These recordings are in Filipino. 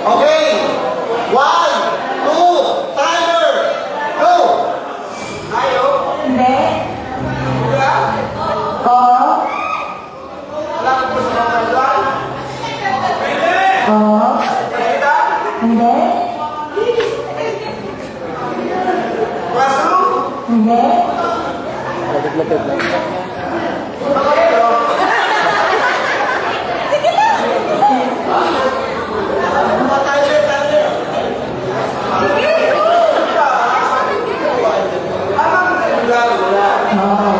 Okay. 1, 2, timer. Go. Tayo. Hindi. Wala. Oo. Wala ka po sa mga doon. Oo. Pwede. Hindi. Classroom. Hindi. Lapit-lapit lang. Oo.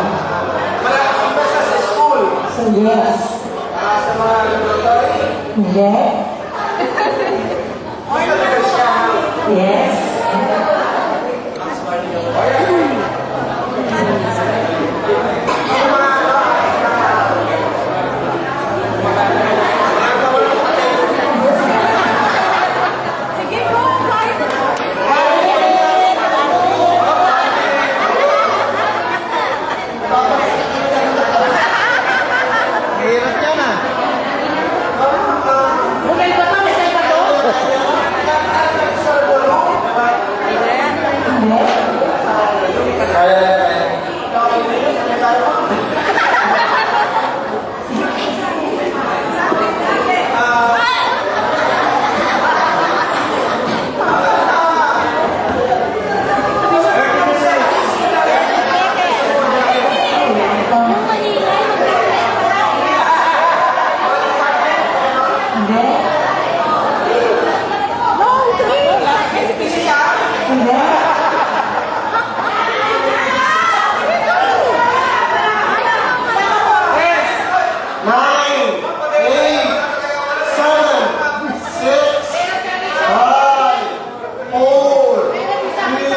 So, yes. Hindi. Yes. Hirap yan ah. Hindi. Hindi. 9, 8, 7, 6, 5, 4, 3.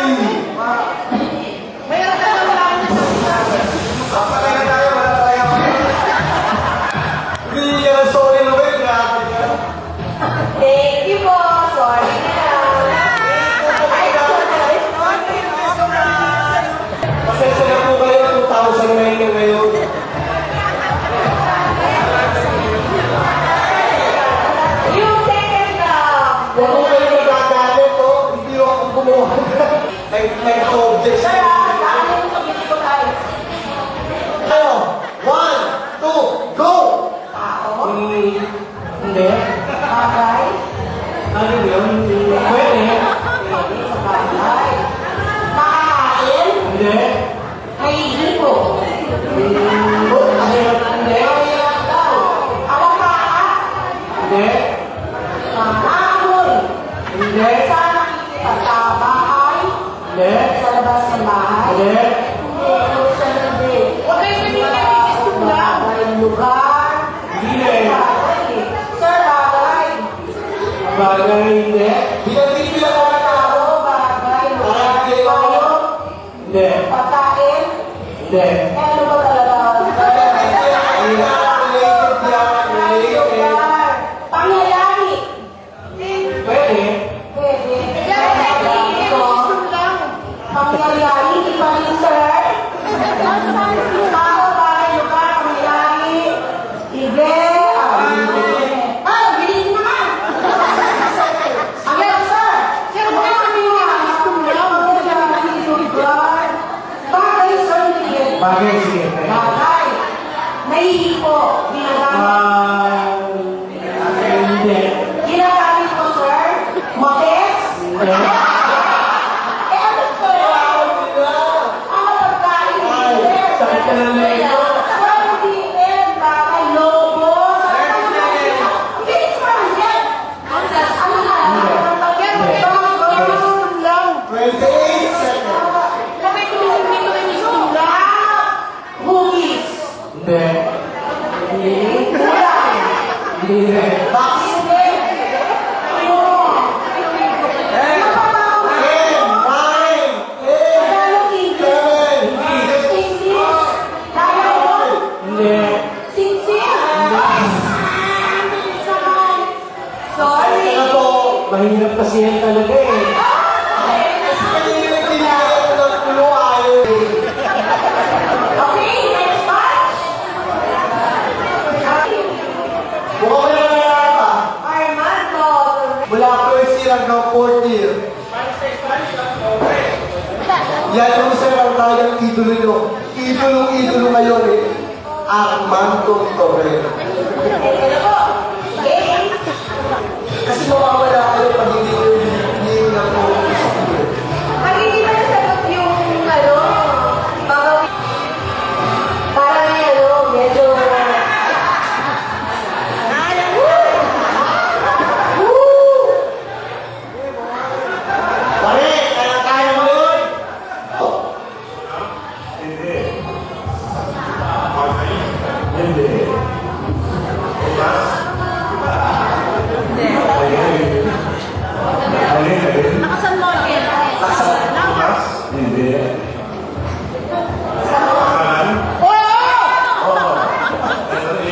Hindi yan ang sorry na wait. Grabe ka. Thank you po. Sorry na. Pasensya na po kayo, 2009 na ngayon. Yung second round. Huwag ko kayo magagalit, oh. Hindi ako gumawa. May objects. Sir, daan yung sabihin ko tayo. Tayo. 1, 2, go! Tao. Hindi. Bagay. Ano yun? Pwede. Sa bagay. Makakain. Hindi. Mahihigo. Hindi. Mahirap daw. Alakaan. Hindi. Mahamon. Hindi. Sa nakikita sa bahay. Hindi. Sa labas ng bahay. Hindi. Hindi. Sa labi. Huwag kayo sabihin na isip lang. Lugar. Hindi. Sir, bagay. Bagay hindi. Bilang ako na tao. Tao, bagay, lugar, hayop, Hindi. pagkain. Hindi. Eh, ano ba talaga? Related yan. Related. Lugar. Pangyayari. Pwede. Pwede. Pangyayari, di ba rin, sir? Tao, bagay, lugar, pangyayari. Event. Ay, bilis naman! Again, sir! Sir, bakit kami nga? Pangyayari, lugar. Bagay, sir, hindi. Bagay sige. Bagay. Nahihipo. Ginagamit. Hindi. Ginagamit ko, sir. Modest. Hindi. Eh, ano, sir? Ano pagkain? Sakit ka ng leg mo. Sir, hindi yan. Bagay, lobo. Bilis mo lang yan. Ano na? Ganun lang. 28 seconds. Lagay ko yung dito yung isula. Hugis. Hindi. Wala. Hindi. Box. Hindi. Ano? 10, 9, 8, Tagalog, English. 7, 6, English. Tagalog. Hindi. Singsing. Sorry. Ano po? Mahirap kasi yan talaga eh. Pinilit din ako ng pulo ayaw. Okay, next batch. Mukhang wala na yata. Armando. Wala ng 4th year. Yan yung sir ang tayang idolo nyo. Idolo ngayon eh. Armando Torre. Ano po? Sige. Kasi mawawala kayo pag hindi na po sa kulo. Pag hindi ba nasagot yung ano, baka parang may ano, medyo... Pare, kaya mo yun! Nakasan mo again. Hindi.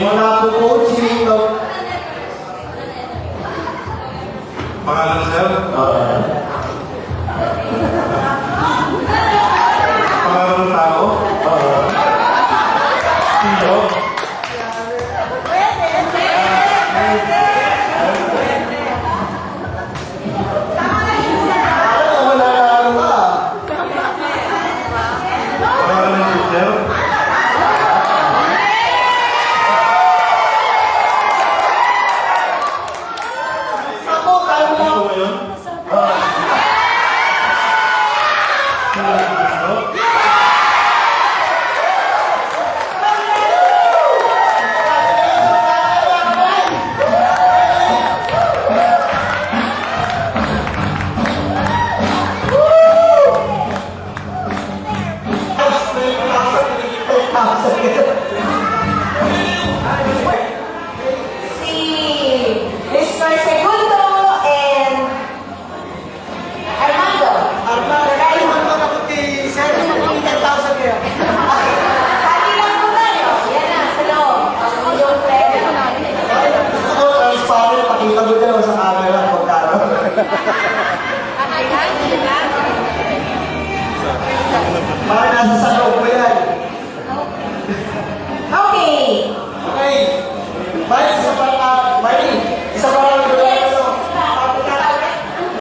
Wala po po